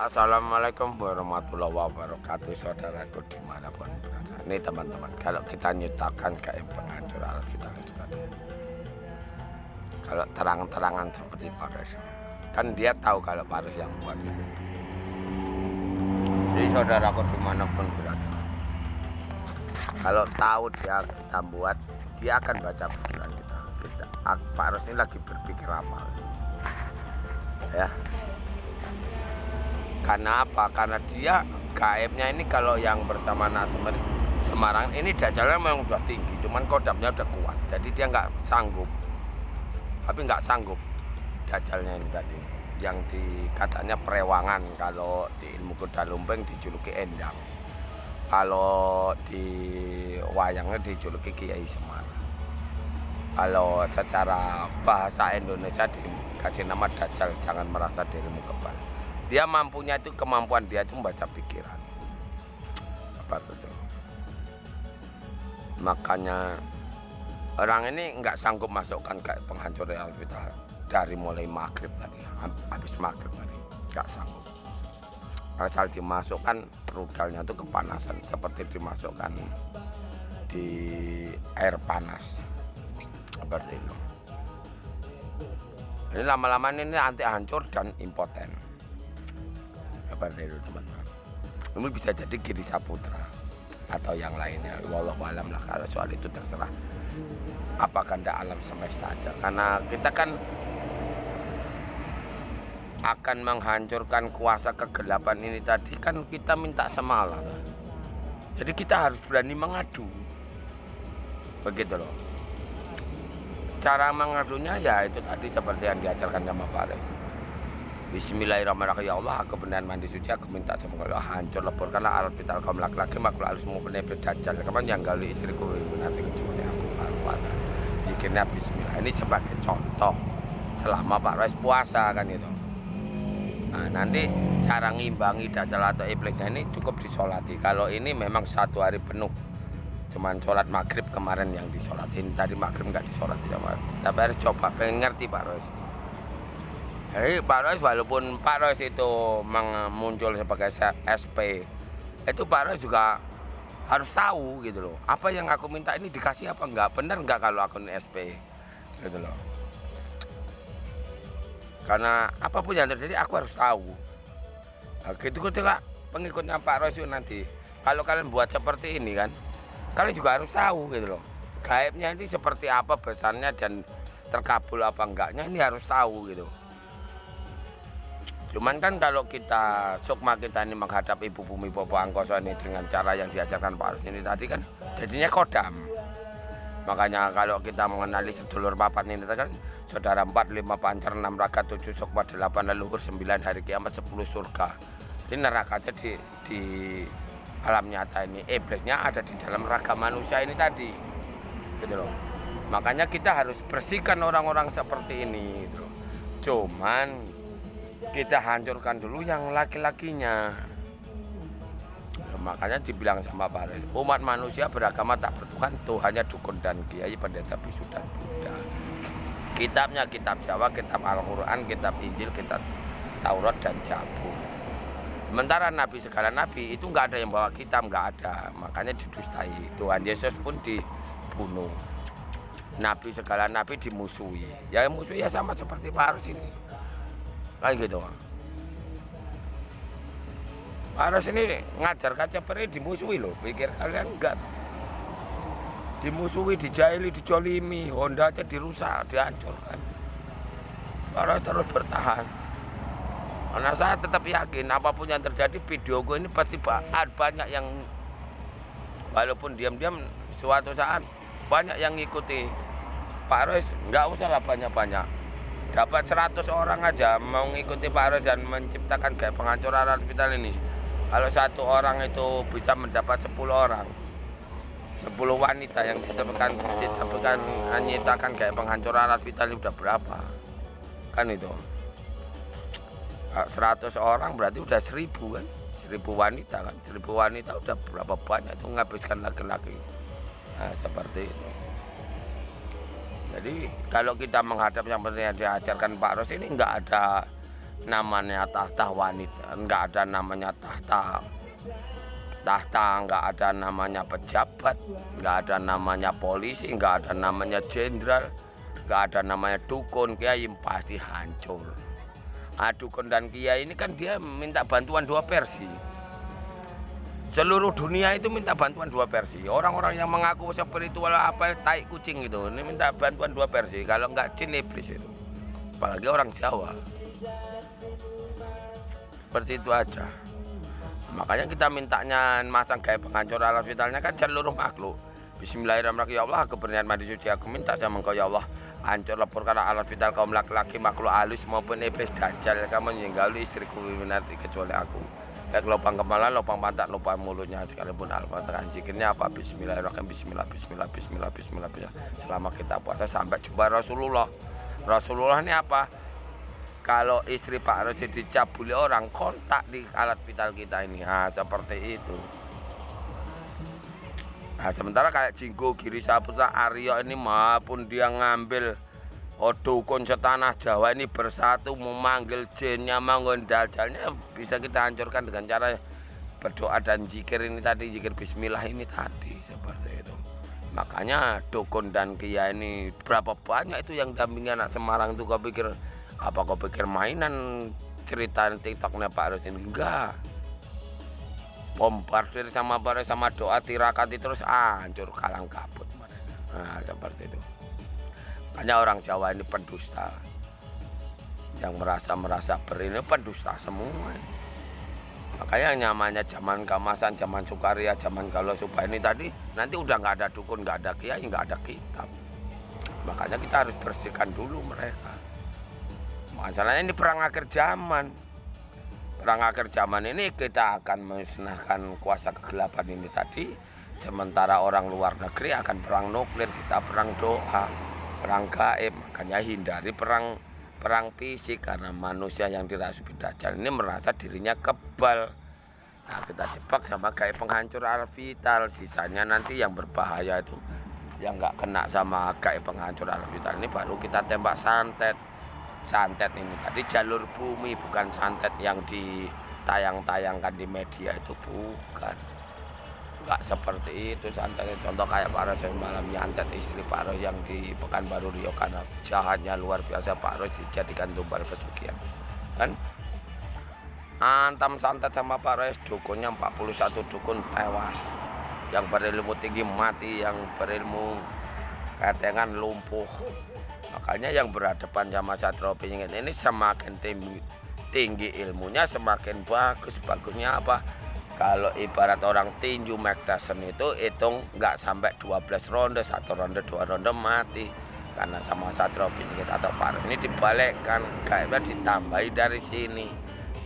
Assalamualaikum warahmatullahi wabarakatuh, saudaraku dimanapun berada. Ini teman-teman, kalau kita nyutakan gaib penghancur alat vital itu tadi, kalau terang-terangan seperti Paris, kan dia tahu kalau Paris yang buat itu. Jadi saudaraku dimanapun berada, kalau tahu dia kita buat, dia akan baca pikiran kita. Paris ini lagi berpikir apa? Ya. Karena apa? Karena dia gaibnya ini kalau yang bersama Semarang ini dajjalnya memang udah tinggi, cuman kodamnya udah kuat, jadi dia nggak sanggup. Tapi nggak sanggup dajjalnya ini tadi, yang katanya perewangan, kalau di ilmu kuda lumping dijuluki endang, kalau di wayangnya dijuluki Kiai Semar, kalau secara bahasa Indonesia dikasih nama dajjal, jangan merasa dirimu kebal. Dia mampunya itu, kemampuan dia itu membaca pikiran. Apa itu? Makanya orang ini nggak sanggup masukkan kayak penghancur alat vital dari mulai maghrib tadi, habis maghrib tadi nggak sanggup. Asal dimasukkan rudalnya itu kepanasan, seperti dimasukkan di air panas, seperti itu. Ini lama-lama ini anti hancur dan impoten. Seperti itu teman-teman. Ini bisa jadi Giri Saputra atau yang lainnya, wallahu alam lah. Kalau soal itu terserah apa kehendak alam semesta aja, karena kita kan akan menghancurkan kuasa kegelapan ini tadi, kan kita minta sama Allah. Jadi kita harus berani mengadu, begitu loh. Cara mengadunya ya itu tadi seperti yang diajarkan sama Pak Alex. Bismillahirrahmanirrahim. Ya Allah, aku benar mandi suci, aku minta sama Allah, hancur leburkanlah alat vital kaum laki-laki, makhluk halus maupun nebel dajjal. Kapan yang gali istriku nanti kecuali aku alwala. Zikirnya bismillah. Ini sebagai contoh selama Pak Rois puasa kan itu. Nah, nanti cara ngimbangi dajjal atau iblisnya ini cukup disolati. Kalau ini memang satu hari penuh, cuman sholat maghrib kemarin yang disolatin, tadi maghrib nggak disolati sama. Tapi harus coba, pengen ngerti Pak Rois. Jadi Pak Rois, walaupun Pak Rois itu muncul sebagai SP, itu Pak Rois juga harus tahu gitu loh, apa yang aku minta ini dikasih apa enggak, benar enggak kalau aku ini SP gitu loh. Karena apapun yang terjadi aku harus tahu. Nah, gitu ketika pengikutnya Pak Rois itu nanti, kalau kalian buat seperti ini kan, kalian juga harus tahu gitu loh, gaibnya ini seperti apa besarnya dan terkabul apa enggaknya, ini harus tahu gitu. Cuman kan kalau kita sukma kita ini menghadap ibu bumi Bobo Angkoso ini dengan cara yang diajarkan Pak Arus ini tadi kan jadinya kodam. Makanya kalau kita mengenali sedulur papat ini kan, saudara 4, 5 pancar, 6 raga, 7 sukma, 8 leluhur, 9 hari kiamat, 10 surga. Ini nerakanya di alam nyata ini, iblisnya ada di dalam raga manusia ini tadi gitu loh. Makanya kita harus bersihkan orang-orang seperti ini gitu loh. Cuman kita hancurkan dulu yang laki-lakinya. Makanya dibilang sama Pak Res, umat manusia beragama tak bertuhan, Tuhannya dukun dan kiai, pendeta bisu dan Buddha. Kitabnya kitab Jawa, kitab Al-Quran, kitab Injil, kitab Taurat dan Zabur. Sementara nabi segala nabi itu nggak ada yang bawa kitab, nggak ada. Makanya didustai. Tuhan Yesus pun dibunuh. Nabi segala nabi dimusuhi. Ya musuh ya sama seperti Pak Arus ini. Kayak gitu. Pak Arus ini ngajar kaca peri dimusuhi loh. Pikir kalian enggak? Dimusuhi, dijahili, dijolimi, Honda aja dirusak, dihancurkan. Pak Arus terus bertahan. Karena saya tetap yakin apapun yang terjadi, video gue ini pasti banyak yang walaupun diam-diam suatu saat banyak yang ngikuti Pak Arus. Nggak usah lah banyak-banyak. Dapat 100 orang aja mau ngikuti Pak Arus dan menciptakan kayak penghancur alat vital ini. Kalau satu orang itu bisa mendapat 10 orang, 10 wanita yang ditemukan menciptakan kayak penghancur alat vital ini udah berapa? Kan itu 100 orang berarti udah 1000 kan, 1000 wanita kan, 1000 wanita udah berapa banyak itu menghabiskan laki-laki. Nah, seperti itu. Jadi kalau kita menghadap yang penting yang diajarkan Pak Ros ini nggak ada namanya tahta wanita, nggak ada namanya tahta, nggak ada namanya pejabat, nggak ada namanya polisi, nggak ada namanya jenderal, nggak ada namanya dukun, kiai, pasti hancur. Dukun dan kiai ini kan dia minta bantuan dua versi. Seluruh dunia itu minta bantuan dua versi. Orang-orang yang mengaku spiritual apa tai kucing itu, ini minta bantuan dua versi. Kalau nggak jin iblis itu. Apalagi orang Jawa. Seperti itu aja. Makanya kita mintanya masang gaya penghancur alam vitalnya kan seluruh makhluk. Bismillahirrahmanirrahim. Ya Allah, aku berniat mandi suci, aku minta sama Engkau ya Allah, hancur leburkan alam vital kaum laki-laki, makhluk halus maupun iblis dajjal, kamu menyinggali istriku minati kecuali aku. Baik lubang kepala, lubang pantat, lubang mulutnya sekalipun al-fatihah. Zikirnya apa? Bismillahirrahmanirrahim. Bismillah, bismillah, bismillah, bismillah, bismillah. Selama kita puasa sampai jumpa Rasulullah. Rasulullah ini apa? Kalau istri Pak Rosid dicabuli orang, kontak di alat vital kita ini. Seperti itu. Sementara kayak Jinggo, Giri Saputra, Aryo ini maupun dia ngambil dukun setanah Jawa ini bersatu memanggil jinnya, mengundal-dalnya, bisa kita hancurkan dengan cara berdoa dan zikir ini tadi, zikir bismillah ini tadi, seperti itu. Makanya dukun dan kiai ini berapa banyak itu yang dampingi anak Semarang itu. Kau pikir apa? Kau pikir mainan cerita TikToknya Pak Rosin? Enggak. Bombardir sama doa tirakati terus hancur kalang kabut mereka. Seperti itu. Hanya orang Jawa ini pendusta, yang merasa berini pendusta semua. Makanya yang namanya zaman keemasan, zaman Sukaria, zaman Galuh Subah ini tadi, nanti udah nggak ada dukun, nggak ada kiai, nggak ada kitab. Makanya kita harus bersihkan dulu mereka. Masalahnya ini perang akhir zaman. Perang akhir zaman ini kita akan musnahkan kuasa kegelapan ini tadi. Sementara orang luar negeri akan perang nuklir, kita perang doa, perang gaib. Makanya hindari perang fisik, karena manusia yang dirasuki dajjal ini merasa dirinya kebal. Nah, kita jebak sama gaib penghancur alam vital. Sisanya nanti yang berbahaya itu, yang nggak kena sama gaib penghancur alam vital ini baru kita tembak santet. Santet ini tadi jalur bumi, bukan santet yang ditayang-tayangkan di media itu, bukan. Nggak seperti itu santetnya. Contoh kayak Pak Ros yang malam nyantet istri Pak Ros yang di Pekanbaru Riau, karena jahatnya luar biasa. Pak Ros dijadikan tumbal pesugihan kan. Antam santet sama Pak Ros, dukunnya 41 dukun tewas. Yang berilmu tinggi mati, yang berilmu ketengan lumpuh. Makanya yang berhadapan sama Satrio Piningit ini semakin tinggi ilmunya, semakin bagus. Bagusnya apa? Kalau ibarat orang tinju Mike Tyson itu hitung nggak sampai 12 ronde, 1 ronde, 2 ronde mati. Karena sama Satrio Piningit atau Pak Ros ini dibalikkan, kayaknya ditambahi dari sini.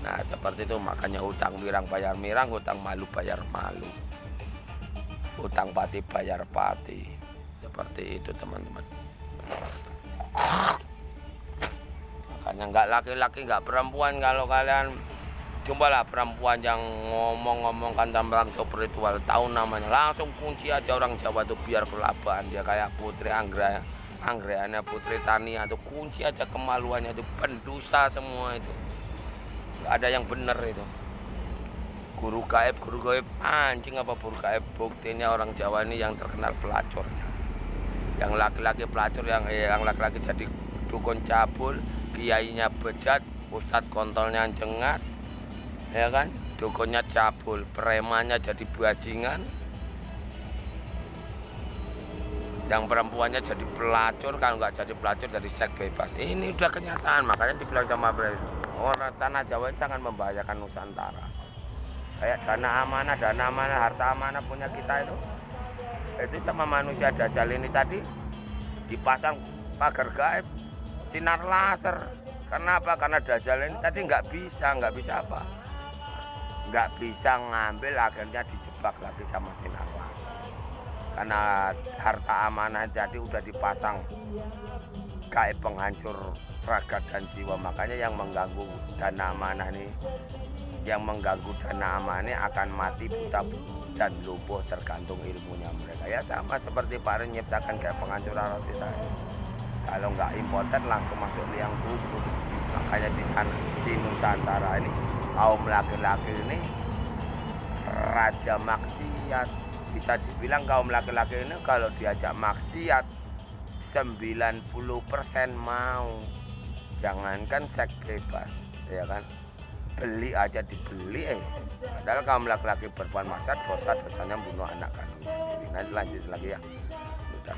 Nah seperti itu. Makanya hutang mirang bayar mirang, hutang malu bayar malu, hutang pati bayar pati. Seperti itu teman-teman. Makanya nggak laki-laki nggak perempuan, kalau kalian jumpalah perempuan yang ngomong-ngomongkan tentang spiritual, tahu namanya, langsung kunci aja. Orang Jawa tuh biar kelabakan, dia kayak Putri Anggreana, Putri Tania tuh kunci aja kemaluannya, itu pendusta semua itu. Nggak ada yang bener itu. Guru gaib anjing apa guru gaib. Buktinya orang Jawa ini yang terkenal pelacurnya. Yang laki-laki pelacur, yang laki-laki jadi dukun cabul, kiainya bejat, ustadz kontolnya jengat, ya kan, dukunnya cabul, premannya jadi bajingan, yang perempuannya jadi pelacur, kalau nggak jadi pelacur jadi seks bebas. Ini udah kenyataan. Makanya dibilang sama orang tanah Jawa ini sangat membahayakan Nusantara. Kayak dana amanah, harta amanah punya kita itu sama manusia dajjal ini tadi dipasang pagar gaib, sinar laser. Kenapa? Karena dajjal ini tadi nggak bisa apa? Nggak bisa ngambil, akhirnya dijebak lagi sama sinar laser. Karena harta amanah tadi udah dipasang gaib penghancur raga dan jiwa. Makanya yang mengganggu dana amanah ini, akan mati buta dan lumpuh tergantung ilmunya mereka. Ya sama seperti Pak Ren nyiptakan kayak penghancur alam kita. Kalau nggak impoten langsung masuk liang kubur. Makanya di Nusantara ini kaum laki-laki ini raja maksiat. Bisa dibilang kaum laki-laki ini kalau diajak maksiat 90% mau. Jangankan seks bebas, ya kan? Beli aja dibeli. Padahal kaum laki-laki berbuat maksiat, dosanya membunuh anak kandung sendiri. Nanti lanjut lagi ya. Sudah.